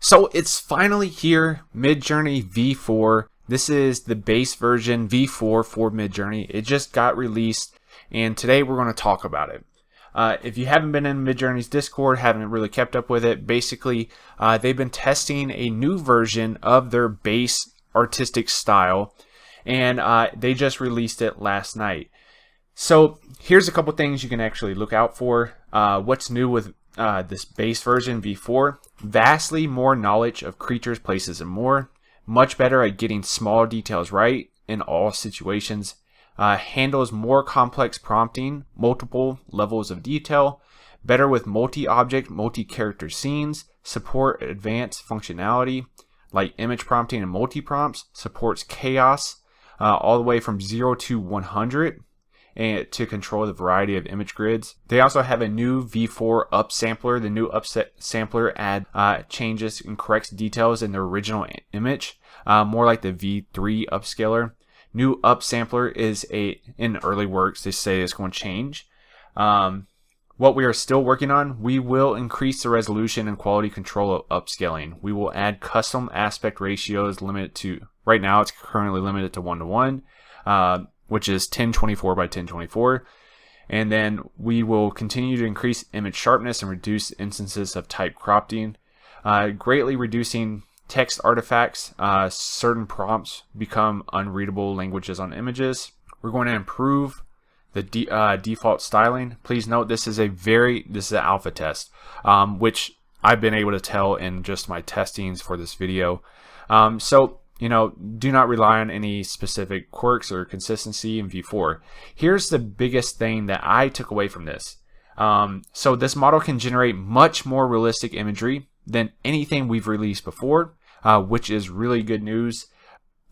So it's finally here, MidJourney V4. This is the base version V4 for MidJourney. It just got released, and today we're going to talk about it. If you haven't been in MidJourney's Discord, haven't really kept up with it, basically they've been testing a new version of their base artistic style, and they just released it last night. So here's a couple things you can actually look out for. What's new with this base version V4? Vastly more knowledge of creatures, places, and more. Much better at getting small details right in all situations. Handles more complex prompting, multiple levels of detail. Better with multi-object, multi-character scenes. Support advanced functionality like image prompting and multi-prompts. Supports chaos all the way from 0 to 100. And to control the variety of image grids. They also have a new V4 upsampler. The new upsampler adds changes and corrects details in the original image, more like the V3 upscaler. New upsampler is in early works. They say it's going to change. What we are still working on, we will increase the resolution and quality control of upscaling. We will add custom aspect ratios limited to, right now it's currently limited to 1:1. Which is 1024 by 1024, and then we will continue to increase image sharpness and reduce instances of type cropping, greatly reducing text artifacts. Certain prompts become unreadable languages on images. We're going to improve the default styling. Please note this is an alpha test, which I've been able to tell in just my testings for this video. So do not rely on any specific quirks or consistency in V4. Here's the biggest thing that I took away from this. So this model can generate much more realistic imagery than anything we've released before, which is really good news.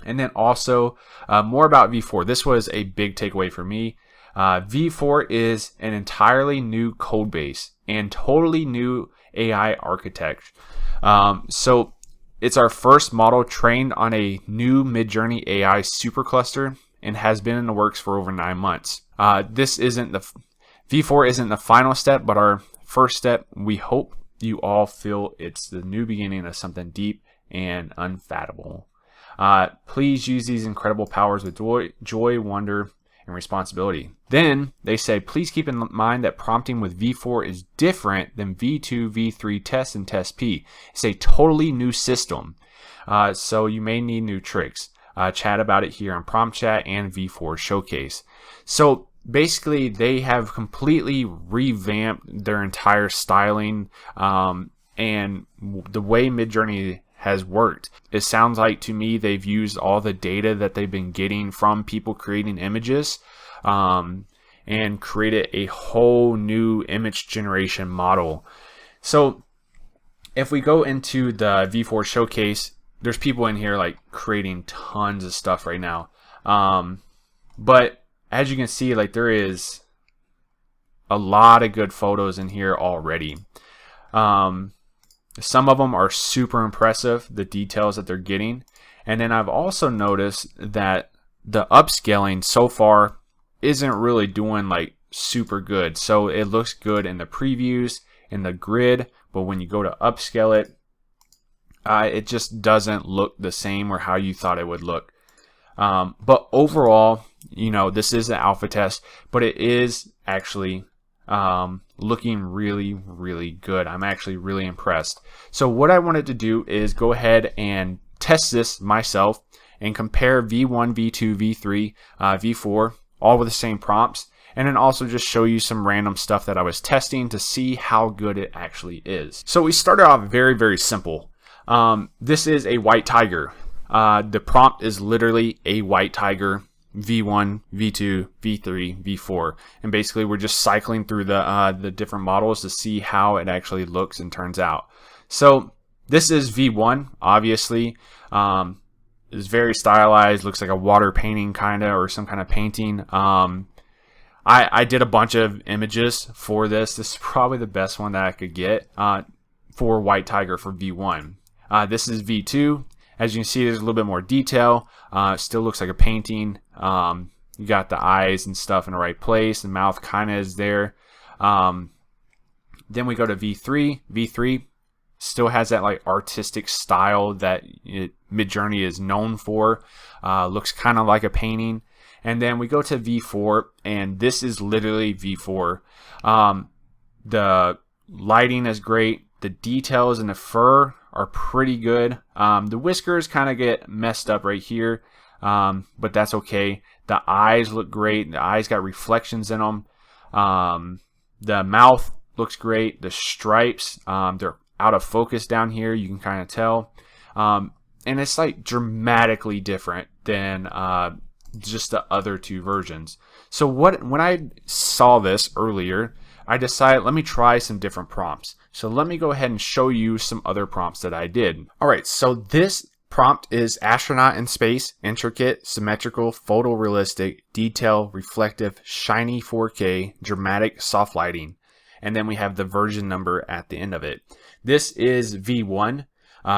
And then also more about V4. This was a big takeaway for me. V4 is an entirely new code base and totally new AI architecture. So it's our first model trained on a new MidJourney AI supercluster and has been in the works for over 9 months. V4 isn't the final step, but our first step. We hope you all feel it's the new beginning of something deep and unfathomable. Please use these incredible powers with joy, wonder, and responsibility. Then they say, please keep in mind that prompting with V4 is different than V2, V3 test and testp. It's a totally new system, so you may need new tricks. Chat about it here on Prompt Chat and V4 Showcase. So basically, they have completely revamped their entire styling and the way MidJourney has worked. It sounds like to me they've used all the data that they've been getting from people creating images and created a whole new image generation model. So if we go into the V4 Showcase, there's people in here like creating tons of stuff right now. But as you can see, like there is a lot of good photos in here already. Some of them are super impressive, the details that they're getting. And then I've also noticed that the upscaling so far isn't really doing like super good. So it looks good in the previews, in the grid, but when you go to upscale it, it just doesn't look the same or how you thought it would look. But overall, this is an alpha test, but it is actually looking really, really good. I'm actually really impressed. So what I wanted to do is go ahead and test this myself and compare V1, V2, V3, V4, all with the same prompts, and then also just show you some random stuff that I was testing to see how good it actually is. So we started off very, very simple. This is a white tiger. The prompt is literally a white tiger. V1, V2, V3, V4, and basically we're just cycling through the different models to see how it actually looks and turns out. So this is V1, obviously. It's very stylized, looks like a water painting kinda, or some kind of painting. I did a bunch of images for this. This is probably the best one that I could get for white tiger for V1. This is V2. As you can see, there's a little bit more detail. It still looks like a painting. You got the eyes and stuff in the right place. The mouth kind of is there. Then we go to V3. V3, Still has that like artistic style that MidJourney is known for. Looks kind of like a painting. And then we go to V4, and this is literally V4. The lighting is great. The details in the fur are pretty good. The whiskers kind of get messed up right here, but that's okay. The eyes look great. The eyes got reflections in them. The mouth looks great. The stripes, they're out of focus down here. You can kind of tell. And it's like dramatically different than just the other two versions. So when I saw this earlier, I decided, let me try some different prompts. So let me go ahead and show you some other prompts that I did. All right, so this prompt is astronaut in space, intricate, symmetrical, photorealistic, detail, reflective, shiny 4K, dramatic, soft lighting. And then we have the version number at the end of it. This is V1.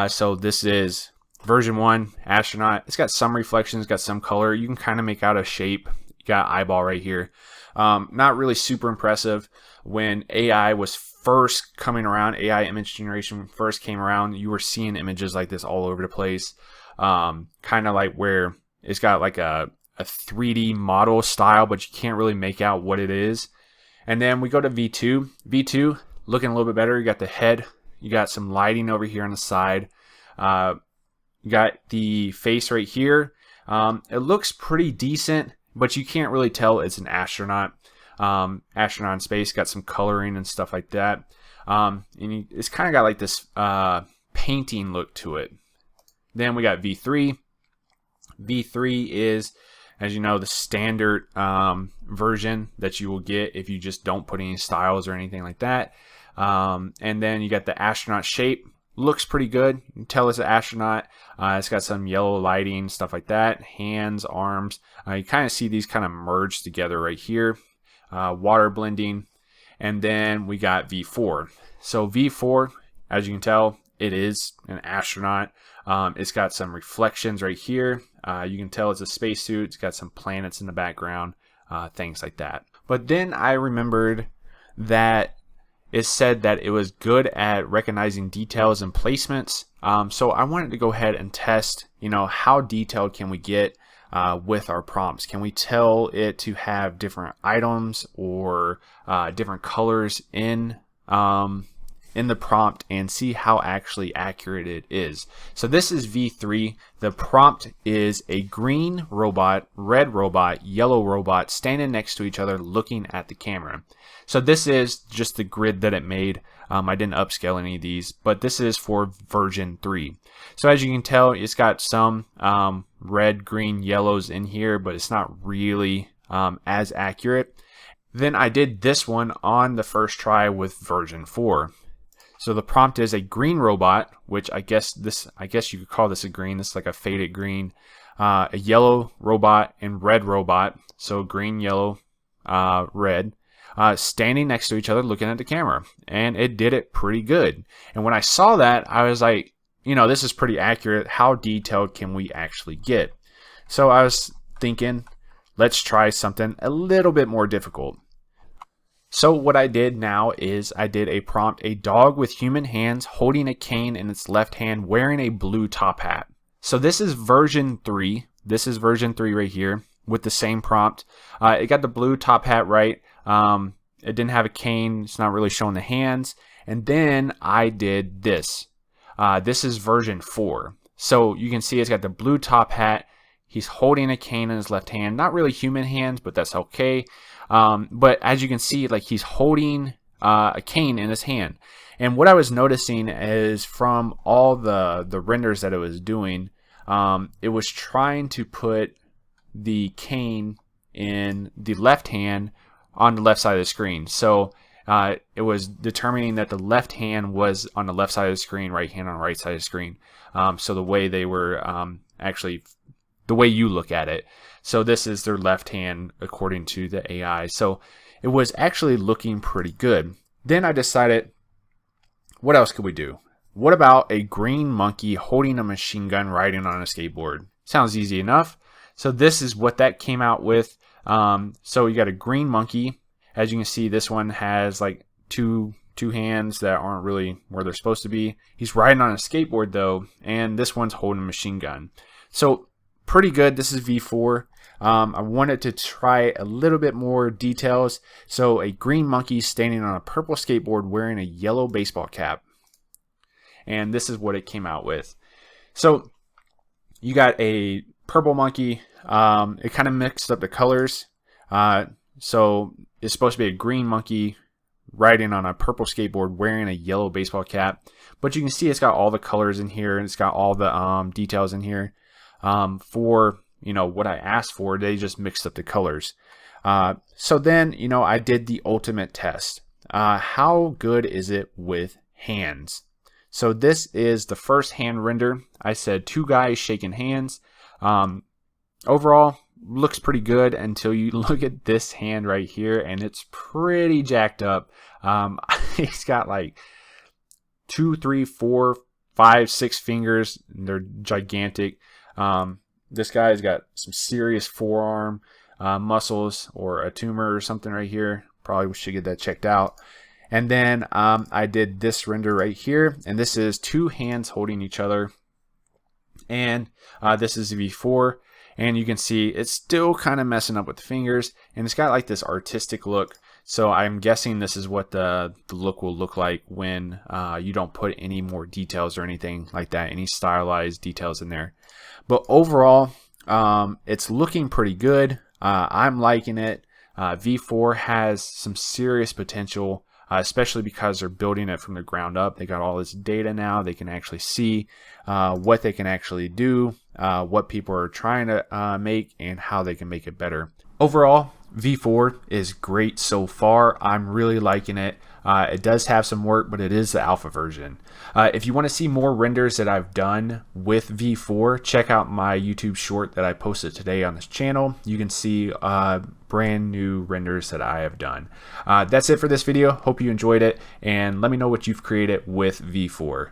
So this is version 1, astronaut. It's got some reflections, got some color. You can kind of make out a shape. You got eyeball right here. Not really super impressive. When AI was first coming around, AI image generation first came around, you were seeing images like this all over the place. Kind of like where it's got like a 3D model style, but you can't really make out what it is. And then we go to V2. V2, looking a little bit better. You got the head. You got some lighting over here on the side. You got the face right here. It looks pretty decent, but you can't really tell it's an astronaut. Astronaut in space, got some coloring and stuff like that. And it's kind of got like this painting look to it. Then we got V3. V3 is, as you know, the standard version that you will get if you just don't put any styles or anything like that. And then you got the astronaut shape. Looks pretty good. You can tell it's an astronaut. It's got some yellow lighting, stuff like that. Hands, arms. You kind of see these kind of merge together right here. Water blending. And then we got V4. So V4, as you can tell, it is an astronaut. It's got some reflections right here. You can tell it's a spacesuit. It's got some planets in the background, things like that. But then I remembered that it said that it was good at recognizing details and placements. So I wanted to go ahead and test, how detailed can we get with our prompts? Can we tell it to have different items or different colors in the prompt and see how actually accurate it is? So this is V3. The prompt is a green robot, red robot, yellow robot standing next to each other looking at the camera. So this is just the grid that it made. I didn't upscale any of these, but this is for version 3. So as you can tell, it's got some red, green, yellows in here, but it's not really as accurate. Then I did this one on the first try with version 4. So the prompt is a green robot, which I guess you could call this a green. This is like a faded green. A yellow robot and red robot. So green, yellow, red. Standing next to each other looking at the camera. And it did it pretty good. And when I saw that, I was like, this is pretty accurate. How detailed can we actually get? So I was thinking, let's try something a little bit more difficult. So what I did now is I did a prompt, a dog with human hands holding a cane in its left hand wearing a blue top hat. So this is version 3. This is version 3 right here with the same prompt. It got the blue top hat right. It didn't have a cane. It's not really showing the hands. And then I did this. This is version 4. So you can see it's got the blue top hat. He's holding a cane in his left hand. Not really human hands, but that's okay. But as you can see, like he's holding a cane in his hand. And what I was noticing is from all the renders that it was doing, it was trying to put the cane in the left hand on the left side of the screen. So it was determining that the left hand was on the left side of the screen, right hand on the right side of the screen. So the way they were actually, the way you look at it. So this is their left hand according to the AI. So it was actually looking pretty good. Then I decided, what else could we do? What about a green monkey holding a machine gun riding on a skateboard? Sounds easy enough. So this is what that came out with. So you got a green monkey. As you can see, this one has like two two hands that aren't really where they're supposed to be. He's riding on a skateboard though, and this one's holding a machine gun. So pretty good. This is V4. I wanted to try a little bit more details. So a green monkey standing on a purple skateboard wearing a yellow baseball cap. And this is what it came out with. So you got a purple monkey. It kind of mixed up the colors. So it's supposed to be a green monkey riding on a purple skateboard wearing a yellow baseball cap. But you can see it's got all the colors in here, and it's got all the details in here. For what I asked for, they just mixed up the colors. So then I did the ultimate test. How good is it with hands? So this is the first hand render. I said two guys shaking hands. Overall, looks pretty good until you look at this hand right here, and it's pretty jacked up. He's got like 2, 3, 4, 5, 6 fingers. They're gigantic. This guy's got some serious forearm muscles, or a tumor or something right here. Probably should get that checked out. And then I did this render right here, and this is two hands holding each other. And this is V4, and you can see it's still kind of messing up with the fingers, and it's got like this artistic look. So I'm guessing this is what the look will look like when you don't put any more details or anything like that, any stylized details in there. But overall, it's looking pretty good. I'm liking it. V4 has some serious potential, especially because they're building it from the ground up. They got all this data now. They can actually see what they can actually do, what people are trying to make, and how they can make it better. Overall, V4 is great so far. I'm really liking it. It does have some work, but it is the alpha version. If you want to see more renders that I've done with V4, check out my YouTube short that I posted today on this channel. You can see brand new renders that I have done. That's it for this video. Hope you enjoyed it, and let me know what you've created with V4.